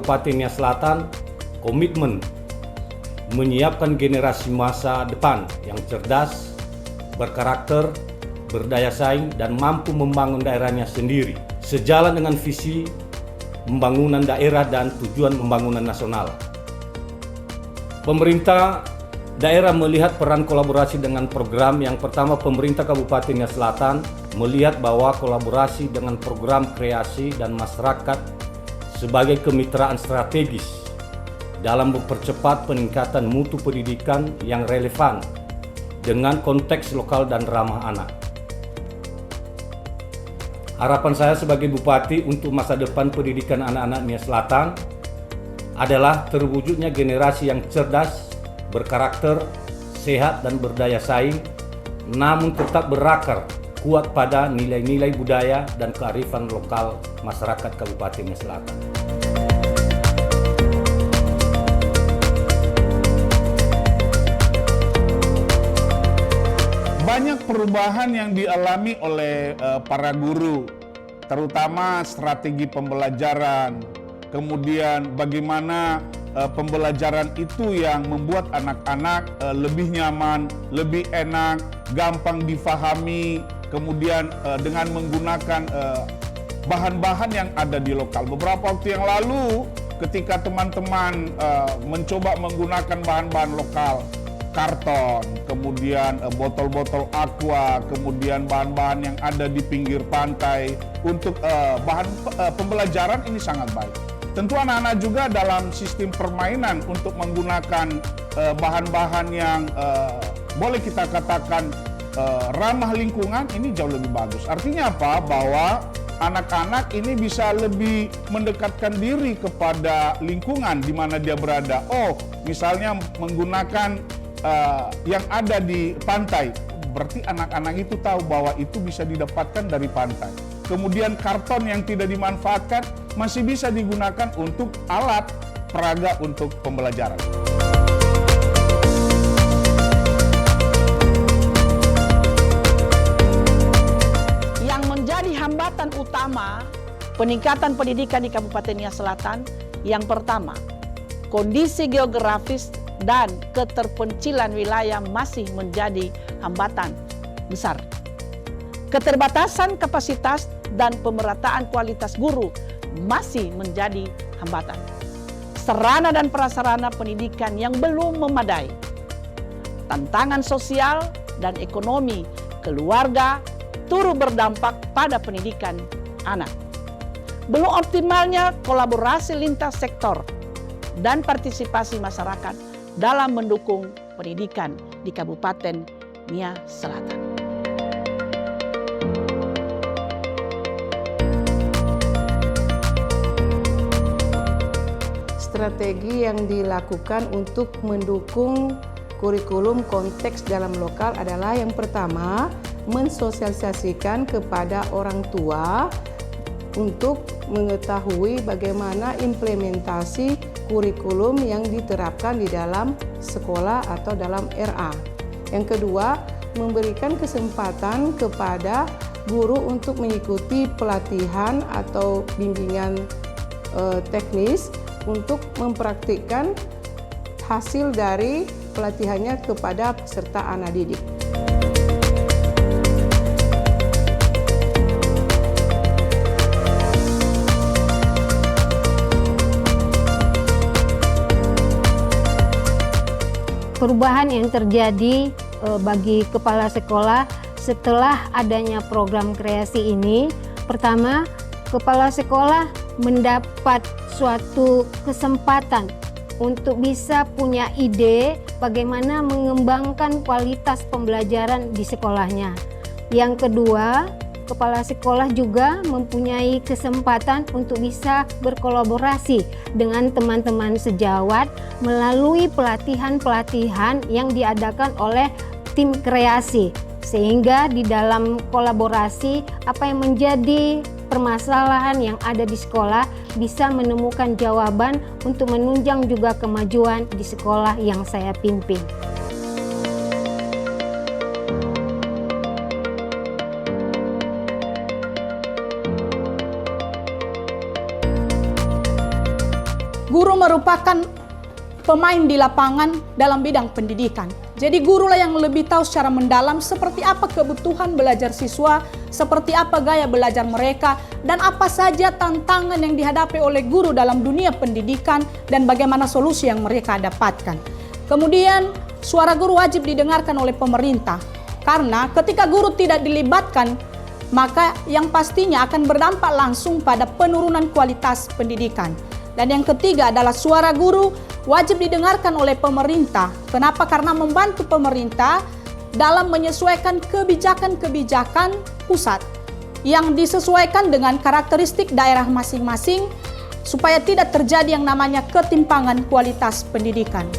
Kabupaten Nia Selatan komitmen menyiapkan generasi masa depan yang cerdas, berkarakter, berdaya saing, dan mampu membangun daerahnya sendiri, sejalan dengan visi pembangunan daerah dan tujuan pembangunan nasional. Pemerintah daerah melihat peran kolaborasi dengan program. Yang pertama, pemerintah Kabupaten Nia Selatan melihat bahwa kolaborasi dengan program kreasi dan masyarakat sebagai kemitraan strategis dalam mempercepat peningkatan mutu pendidikan yang relevan dengan konteks lokal dan ramah anak. Harapan saya sebagai Bupati untuk masa depan pendidikan anak-anak Nia Selatan adalah terwujudnya generasi yang cerdas, berkarakter, sehat dan berdaya saing, namun tetap berakar kuat pada nilai-nilai budaya dan kearifan lokal masyarakat Kabupaten Nia Selatan. Banyak perubahan yang dialami oleh para guru, terutama strategi pembelajaran, kemudian bagaimana pembelajaran itu yang membuat anak-anak lebih nyaman, lebih enak, gampang difahami, kemudian dengan menggunakan bahan-bahan yang ada di lokal. Beberapa waktu yang lalu ketika teman-teman mencoba menggunakan bahan-bahan lokal, karton, kemudian botol-botol aqua, kemudian bahan-bahan yang ada di pinggir pantai untuk bahan pembelajaran, ini sangat baik. Tentu anak-anak juga dalam sistem permainan untuk menggunakan bahan-bahan yang boleh kita katakan ramah lingkungan, ini jauh lebih bagus. Artinya apa? Bahwa anak-anak ini bisa lebih mendekatkan diri kepada lingkungan di mana dia berada. Oh, misalnya menggunakan yang ada di pantai, berarti anak-anak itu tahu bahwa itu bisa didapatkan dari pantai. Kemudian karton yang tidak dimanfaatkan masih bisa digunakan untuk alat peraga untuk pembelajaran. Yang menjadi hambatan utama peningkatan pendidikan di Kabupaten Nia Selatan, yang pertama, kondisi geografis dan keterpencilan wilayah masih menjadi hambatan besar. Keterbatasan kapasitas dan pemerataan kualitas guru masih menjadi hambatan. Sarana dan prasarana pendidikan yang belum memadai. Tantangan sosial dan ekonomi keluarga turut berdampak pada pendidikan anak. Belum optimalnya kolaborasi lintas sektor dan partisipasi masyarakat dalam mendukung pendidikan di Kabupaten Nia Selatan. Strategi yang dilakukan untuk mendukung kurikulum konteks dalam lokal adalah yang pertama, mensosialisasikan kepada orang tua untuk mengetahui bagaimana implementasi kurikulum yang diterapkan di dalam sekolah atau dalam RA. Yang kedua, memberikan kesempatan kepada guru untuk mengikuti pelatihan atau bimbingan teknis untuk mempraktikkan hasil dari pelatihannya kepada peserta anak didik. Perubahan yang terjadi bagi kepala sekolah setelah adanya program kreasi ini, pertama, kepala sekolah mendapat suatu kesempatan untuk bisa punya ide bagaimana mengembangkan kualitas pembelajaran di sekolahnya. Yang kedua, kepala sekolah juga mempunyai kesempatan untuk bisa berkolaborasi dengan teman-teman sejawat melalui pelatihan-pelatihan yang diadakan oleh tim kreasi, sehingga di dalam kolaborasi apa yang menjadi permasalahan yang ada di sekolah bisa menemukan jawaban untuk menunjang juga kemajuan di sekolah yang saya pimpin. guru merupakan pemain di lapangan dalam bidang pendidikan. Jadi gurulah yang lebih tahu secara mendalam seperti apa kebutuhan belajar siswa, seperti apa gaya belajar mereka, dan apa saja tantangan yang dihadapi oleh guru dalam dunia pendidikan dan bagaimana solusi yang mereka dapatkan. Kemudian suara guru wajib didengarkan oleh pemerintah, karena ketika guru tidak dilibatkan, maka yang pastinya akan berdampak langsung pada penurunan kualitas pendidikan. Dan yang ketiga adalah suara guru wajib didengarkan oleh pemerintah. Kenapa? Karena membantu pemerintah dalam menyesuaikan kebijakan-kebijakan pusat yang disesuaikan dengan karakteristik daerah masing-masing supaya tidak terjadi yang namanya ketimpangan kualitas pendidikan.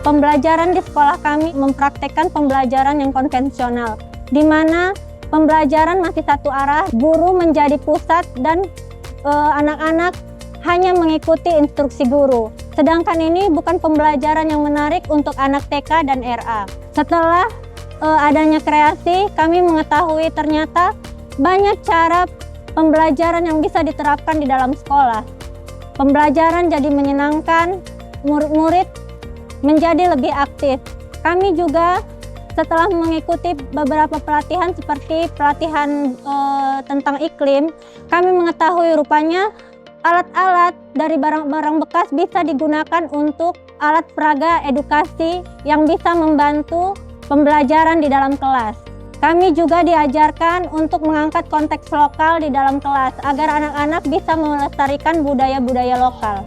Pembelajaran di sekolah kami mempraktekkan pembelajaran yang konvensional, di mana pembelajaran masih satu arah, guru menjadi pusat dan anak-anak hanya mengikuti instruksi guru. Sedangkan ini bukan pembelajaran yang menarik untuk anak TK dan RA. Setelah adanya kreasi, kami mengetahui ternyata banyak cara pembelajaran yang bisa diterapkan di dalam sekolah. Pembelajaran jadi menyenangkan, murid-murid menjadi lebih aktif. Kami juga setelah mengikuti beberapa pelatihan seperti pelatihan tentang iklim, kami mengetahui rupanya alat-alat dari barang-barang bekas bisa digunakan untuk alat peraga edukasi yang bisa membantu pembelajaran di dalam kelas. Kami juga diajarkan untuk mengangkat konteks lokal di dalam kelas agar anak-anak bisa melestarikan budaya-budaya lokal.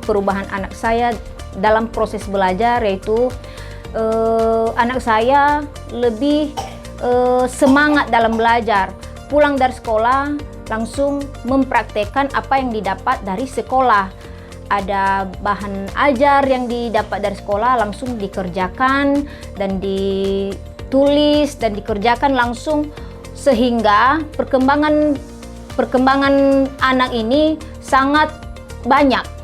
Perubahan anak saya dalam proses belajar, yaitu anak saya lebih semangat dalam belajar. Pulang dari sekolah langsung mempraktekkan apa yang didapat dari sekolah. Ada bahan ajar yang didapat dari sekolah langsung dikerjakan dan ditulis dan dikerjakan langsung, sehingga perkembangan anak ini sangat banyak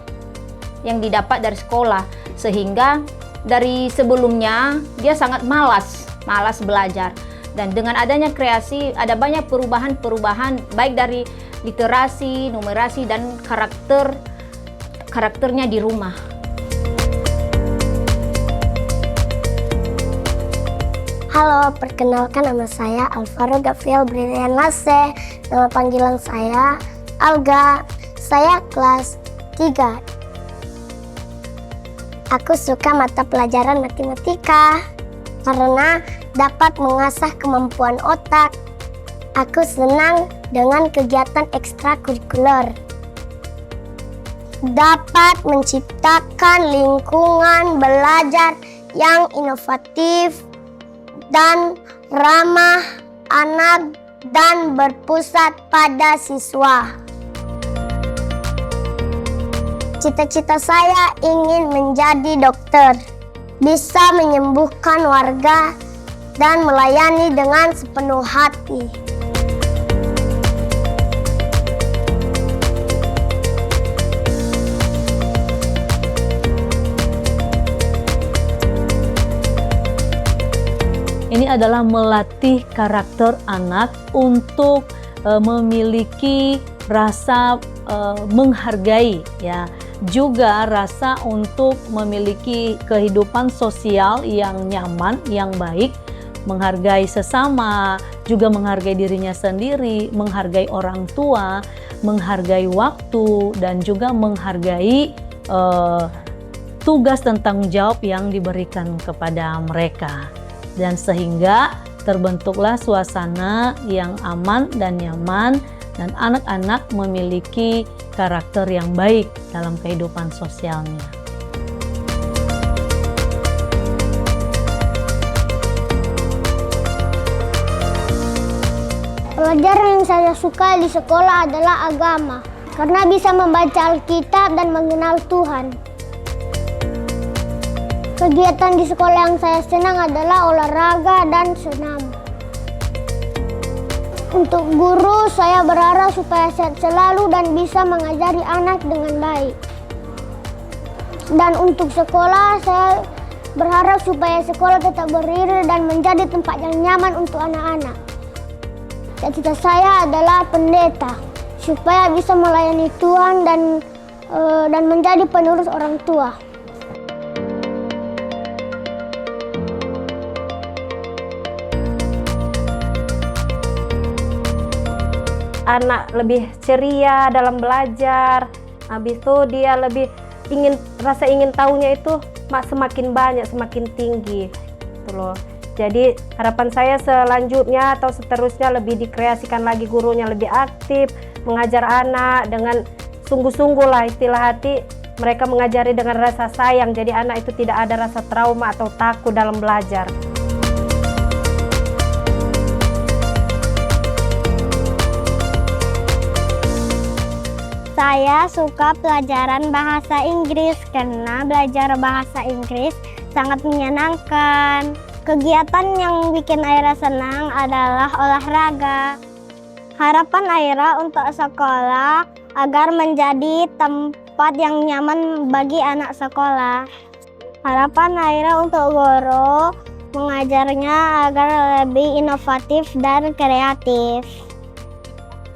yang didapat dari sekolah, sehingga dari sebelumnya dia sangat malas belajar. Dan dengan adanya kreasi ada banyak perubahan baik dari literasi, numerasi, dan karakternya di rumah. Halo, perkenalkan nama saya Alvaro Gabriel Brilian Lase. Nama panggilan saya Alga. Saya kelas 3. Aku suka mata pelajaran matematika karena dapat mengasah kemampuan otak. Aku senang dengan kegiatan ekstrakurikuler. Dapat menciptakan lingkungan belajar yang inovatif dan ramah anak dan berpusat pada siswa. Cita-cita saya ingin menjadi dokter, bisa menyembuhkan warga dan melayani dengan sepenuh hati. Ini adalah melatih karakter anak untuk memiliki rasa menghargai, ya, juga rasa untuk memiliki kehidupan sosial yang nyaman, yang baik, menghargai sesama, juga menghargai dirinya sendiri, menghargai orang tua, menghargai waktu, dan juga menghargai tugas dan tanggung jawab yang diberikan kepada mereka. Dan sehingga terbentuklah suasana yang aman dan nyaman, dan anak-anak memiliki karakter yang baik dalam kehidupan sosialnya. Pelajaran yang saya suka di sekolah adalah agama, karena bisa membaca Alkitab dan mengenal Tuhan. Kegiatan di sekolah yang saya senang adalah olahraga dan senam. Untuk guru, saya berharap supaya sehat selalu dan bisa mengajari anak dengan baik. Dan untuk sekolah, saya berharap supaya sekolah tetap berdiri dan menjadi tempat yang nyaman untuk anak-anak. Cita-cita saya adalah pendeta, supaya bisa melayani Tuhan dan menjadi penerus orang tua. Anak lebih ceria dalam belajar, habis itu dia lebih rasa ingin tahunya itu semakin banyak, semakin tinggi gitu loh. Jadi harapan saya selanjutnya atau seterusnya lebih dikreasikan lagi, gurunya lebih aktif mengajar anak dengan sungguh-sungguh lah, istilah hati mereka mengajari dengan rasa sayang, jadi anak itu tidak ada rasa trauma atau takut dalam belajar. Saya suka pelajaran bahasa Inggris karena belajar bahasa Inggris sangat menyenangkan. Kegiatan yang bikin Aira senang adalah olahraga. Harapan Aira untuk sekolah agar menjadi tempat yang nyaman bagi anak sekolah. Harapan Aira untuk guru mengajarnya agar lebih inovatif dan kreatif.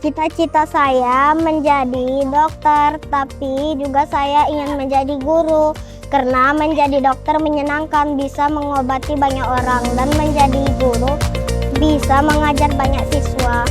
Cita-cita saya menjadi dokter, tapi juga saya ingin menjadi guru. Karena menjadi dokter menyenangkan, bisa mengobati banyak orang, dan menjadi guru bisa mengajar banyak siswa.